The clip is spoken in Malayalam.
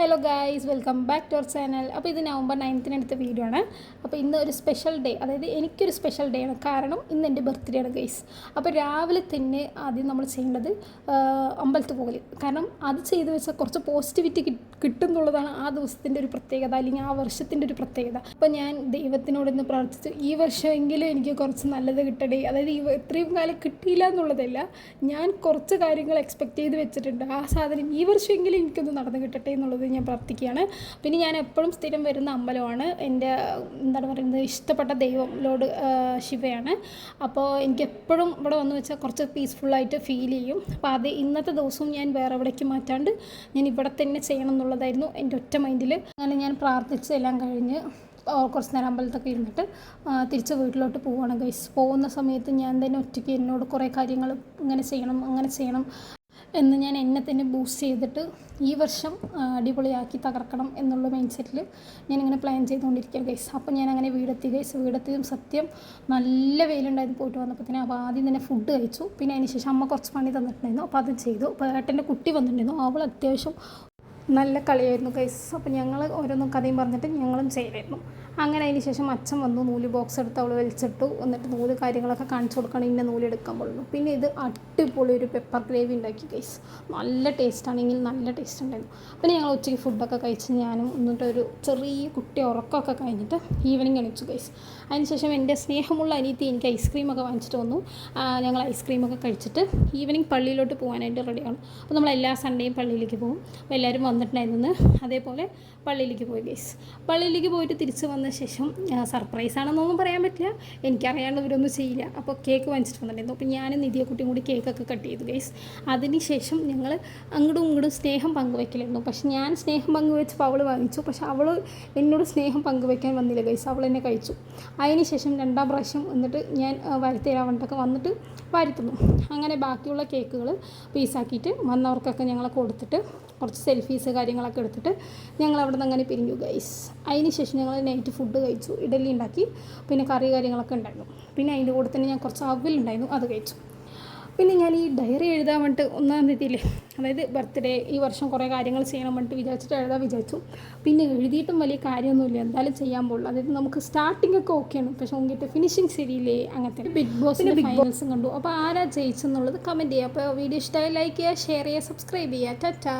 Hello guys, welcome back to our channel. അപ്പോൾ ഇത് നവംബർ 9 എടുത്ത വീഡിയോ ആണ്. അപ്പോൾ ഇന്ന് ഒരു സ്പെഷ്യൽ ഡേ, അതായത് എനിക്കൊരു സ്പെഷ്യൽ ഡേ ആണ്. കാരണം ഇന്ന് എൻ്റെ ബർത്ത്ഡേ ആണ് ഗൈസ്. അപ്പോൾ രാവിലെ തന്നെ ആദ്യം നമ്മൾ ചെയ്യേണ്ടത് അമ്പലത്തിൽ പോകൽ. കാരണം അത് ചെയ്ത് വെച്ചാൽ കുറച്ച് പോസിറ്റിവിറ്റി കിട്ടും എന്നുള്ളതാണ് ആ ദിവസത്തിൻ്റെ ഒരു പ്രത്യേകത, അല്ലെങ്കിൽ ആ വർഷത്തിൻ്റെ ഒരു പ്രത്യേകത. അപ്പോൾ ഞാൻ ദൈവത്തിനോട് ഇന്ന് പ്രാർത്ഥിച്ചു, ഈ വർഷമെങ്കിലും എനിക്ക് കുറച്ച് നല്ലത് കിട്ടണേ. അതായത് ഇത്രയും കാലം കിട്ടിയില്ല എന്നുള്ളതല്ല, ഞാൻ കുറച്ച് കാര്യങ്ങൾ എക്സ്പെക്റ്റ് ചെയ്ത് വെച്ചിട്ടുണ്ട്. ആ സാധനം ഈ വർഷമെങ്കിലും എനിക്കൊന്ന് നടന്ന് കിട്ടട്ടെ എന്നുള്ളത് ഞാൻ പ്രാർത്ഥിക്കുകയാണ്. പിന്നെ ഞാൻ എപ്പോഴും സ്ഥിരം വരുന്ന അമ്പലമാണ് എൻ്റെ ഇഷ്ടപ്പെട്ട ദൈവം ലോർഡ് ശിവയാണ്. അപ്പോൾ എനിക്ക് എപ്പോഴും ഇവിടെ വന്ന് വെച്ചാൽ കുറച്ച് പീസ്ഫുള്ളായിട്ട് ഫീൽ ചെയ്യും. അപ്പോൾ അത് ഇന്നത്തെ ദിവസവും ഞാൻ വേറെ എവിടേക്ക് മാറ്റാണ്ട് ഞാൻ ഇവിടെ തന്നെ ചെയ്യണം എന്നുള്ളതായിരുന്നു എൻ്റെ ഒറ്റ മൈൻഡിൽ. അങ്ങനെ ഞാൻ പ്രാർത്ഥിച്ച് എല്ലാം കഴിഞ്ഞ് കുറച്ച് നേരം അമ്പലത്തൊക്കെ ഇരുന്നിട്ട് തിരിച്ച് വീട്ടിലോട്ട് പോവുകയാണ് ഗൈസ്. പോകുന്ന സമയത്ത് ഞാൻ തന്നെ ഒറ്റയ്ക്ക് എന്നോട് കുറേ കാര്യങ്ങൾ ഇങ്ങനെ ചെയ്യണം അങ്ങനെ ചെയ്യണം എന്ന് ഞാൻ എന്നെ തന്നെ ബൂസ്റ്റ് ചെയ്തിട്ട് ഈ വർഷം അടിപൊളിയാക്കി തകർക്കണം എന്നുള്ള മൈൻഡ് സെറ്റിൽ ഞാനിങ്ങനെ പ്ലാൻ ചെയ്തുകൊണ്ടിരിക്കുക ഗൈസ്. അപ്പോൾ ഞാൻ അങ്ങനെ വീടെത്തി ഗൈസ്. വീടെത്തിയതും സത്യം നല്ല വെയിലുണ്ടായിരുന്നു. പോയിട്ട് വന്നപ്പോൾ അപ്പോൾ ആദ്യം തന്നെ ഫുഡ് കഴിച്ചു. പിന്നെ അതിന് ശേഷം അമ്മ കുറച്ച് പണി തന്നിട്ടുണ്ടായിരുന്നു, അപ്പോൾ അത് ചെയ്തു. അപ്പോൾ ഏട്ടൻ്റെ കുട്ടി വന്നിട്ടുണ്ടായിരുന്നു, അവൾ അത്യാവശ്യം നല്ല കളിയായിരുന്നു ഗൈസ്. അപ്പോൾ ഞങ്ങൾ ഓരോന്നും കഥയും പറഞ്ഞിട്ട് ഞങ്ങളും ചെയ്തായിരുന്നു. അങ്ങനെ അതിന് ശേഷം അച്ഛൻ വന്നു, നൂല് ബോക്സ് എടുത്ത് അവൾ വലിച്ചിട്ടു. എന്നിട്ട് നൂല് കാര്യങ്ങളൊക്കെ കാണിച്ചു കൊടുക്കണം, ഇന്ന നൂല് എടുക്കാൻ പോകുള്ളൂ. പിന്നെ ഇത് അടിപൊളി ഒരു പെപ്പർ ഗ്രേവി ഉണ്ടാക്കി ഗൈസ്. നല്ല ടേസ്റ്റാണെങ്കിൽ നല്ല ടേസ്റ്റ് ഉണ്ടായിരുന്നു. പിന്നെ ഞങ്ങൾ ഉച്ചയ്ക്ക് ഫുഡൊക്കെ കഴിച്ച് ഞാനും എന്നിട്ടൊരു ചെറിയ കുട്ടി ഉറക്കമൊക്കെ കഴിഞ്ഞിട്ട് ഈവനിങ് എണീച്ചു ഗൈസ്. അതിനുശേഷം എൻ്റെ സ്നേഹമുള്ള അനിയത്തി എനിക്ക് ഐസ്ക്രീമൊക്കെ വാങ്ങിച്ചിട്ട് വന്നു. ഞങ്ങൾ ഐസ്ക്രീമൊക്കെ കഴിച്ചിട്ട് ഈവനിങ് പള്ളിയിലോട്ട് പോകാനായിട്ട് റെഡിയാണ്. അപ്പോൾ നമ്മൾ എല്ലാ സൺഡേയും പള്ളിയിലേക്ക് പോകും. അപ്പോൾ എല്ലാവരും വന്നിട്ടുണ്ടായിരുന്നു, അതേപോലെ പള്ളിയിലേക്ക് പോയി ഗൈസ്. പള്ളിയിലേക്ക് പോയിട്ട് തിരിച്ച് വന്ന ശേഷം സർപ്രൈസാണെന്നൊന്നും പറയാൻ പറ്റില്ല, എനിക്കറിയാണ്ട് ഇവരൊന്നും ചെയ്യില്ല. അപ്പോൾ കേക്ക് വാങ്ങിച്ചിട്ട് വന്നിട്ടുണ്ടായിരുന്നു. അപ്പോൾ ഞാനും നിധിയെ കുട്ടിയും കൂടി കേക്കൊക്കെ കട്ട് ചെയ്തു ഗൈസ്. അതിന് ശേഷം ഞങ്ങൾ അങ്ങോട്ടും ഇങ്ങോട്ടും സ്നേഹം പങ്കുവയ്ക്കലായിരുന്നു. പക്ഷെ ഞാൻ സ്നേഹം പങ്കുവെച്ചപ്പോൾ അവൾ വാങ്ങിച്ചു, പക്ഷെ അവൾ എന്നോട് സ്നേഹം പങ്കുവയ്ക്കാൻ വന്നില്ല ഗൈസ്. അവൾ എന്നെ കഴിച്ചു. അതിന് ശേഷം രണ്ടാം പ്രാവശ്യം എന്നിട്ട് ഞാൻ വരുത്തിരാവണ്ടൊക്കെ വന്നിട്ട് വരുത്തുന്നു. അങ്ങനെ ബാക്കിയുള്ള കേക്കുകൾ പീസാക്കിയിട്ട് വന്നവർക്കൊക്കെ ഞങ്ങളെ കൊടുത്തിട്ട് കുറച്ച് സെൽഫീസ് കാര്യങ്ങളൊക്കെ എടുത്തിട്ട് ഞങ്ങൾ അവിടെ നിന്ന് അങ്ങനെ പിരിഞ്ഞു ഗൈസ്. അതിന് ശേഷം ഞങ്ങൾ നൈറ്റ് ഫുഡ് കഴിച്ചു, ഇഡലി ഉണ്ടാക്കി, പിന്നെ കറി കാര്യങ്ങളൊക്കെ ഉണ്ടായിരുന്നു. പിന്നെ അതിൻ്റെ കൂടെ തന്നെ ഞാൻ കുറച്ച് അവലുണ്ടായിരുന്നു, അത് കഴിച്ചു. പിന്നെ ഞാൻ ഈ ഡയറി എഴുതാൻ വേണ്ടിയിട്ട് 1-ാം തീയതിയില്ലേ, അതായത് ബർത്ത്ഡേ ഈ വർഷം കുറേ കാര്യങ്ങൾ ചെയ്യണം വേണ്ടിയിട്ട് വിചാരിച്ചു. പിന്നെ എഴുതിയിട്ടും വലിയ കാര്യമൊന്നുമില്ല, എന്തായാലും ചെയ്യാൻ പോകുള്ളൂ. അതായത് നമുക്ക് സ്റ്റാർട്ടിംഗ് ഒക്കെ ഓക്കെയാണ്, പക്ഷെ നോക്കിയിട്ട് ഫിനിഷിങ് ശരിയില്ലേ. അങ്ങനത്തെ ബിഗ് ബോസിൻ്റെ ഫൈനൽസും കണ്ടു. അപ്പോൾ ആരാ ജയിച്ചെന്നുള്ളത് കമൻറ്റ് ചെയ്യുക. അപ്പോൾ വീഡിയോ ഇഷ്ടമായി ലൈക്ക് ചെയ്യുക, ഷെയർ ചെയ്യുക, സബ്സ്ക്രൈബ് ചെയ്യുക. ടാറ്റാ.